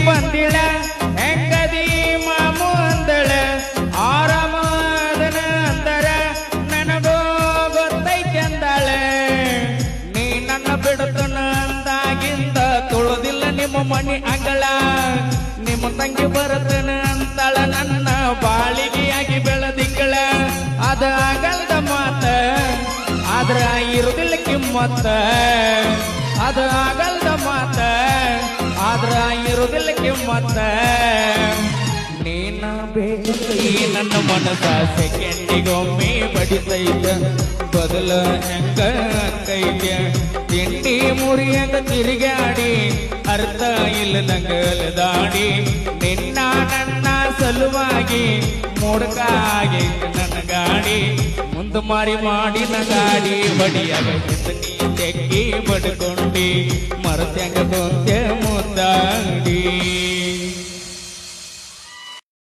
ಬಂದಿಳ ಹೆಂಗದಿ ಮಾಮು ಅಂದಳ ಆರಾಮದನ ಅಂದರ ನನಗೋ ಗೊತ್ತೈತೆ ಅಂದಾಳ ನೀ ನನ್ನ ಬಿಡುತ್ತನ ಅಂದಾಗಿಂದ ತುಳುದಿಲ್ಲ ನಿಮ್ಮ ಮನಿ ಅಂಗಳ ನಿಮ್ಮ ತಂಗಿ ಬರುತ್ತನ ಅಂತಾಳ ನನ್ನ ಬಾಳಿಗೆಯಾಗಿ ಬೆಳೆದಿಕ್ಕಳ ಅದ ಆಗಲ್ದ ಮಾತ ಆದ್ರ ಇರುದಿಲ್ಲ ಕಿಮ್ಮತ್ತ ಅದ ಆಗಲ್ದ ಮಾತ ಆದ್ರ ಇರುದಿಲ್ಲ ಕಿಮ್ಮತ್ತ ನೀನ ಬೇಕೈ ನನ್ನ ಮನಸ ಸೆಕೆಂಡಿಗೊಮ್ಮೆ ಬಡಿತೈತ ಬದಲ ಹೆಂಗ ಕೈಗ ತಿಂಡಿ ಮುರಿಯಂಗ ತಿರುಗಾಡಿ ಅರ್ಥ ಇಲ್ಲದಂಗಲದಾಡಿ ನಿನ್ನ ನನ್ನ ಸಲುವಾಗಿ ಮೂಡಕಾಗಿ ನನ್ನ ಗಾಡಿ ಮುಂದೆ ಮಾರಿ ಮಾಡಿನ ಗಾಡಿ ಬಡಿಯಾಗ ನೀ ತೆಗ್ಗಿ ಬಡ್ಕೊಂಡಿ ಮರತ್ಯಂಗ ಕೊಂತೆ ಮುದ್ದ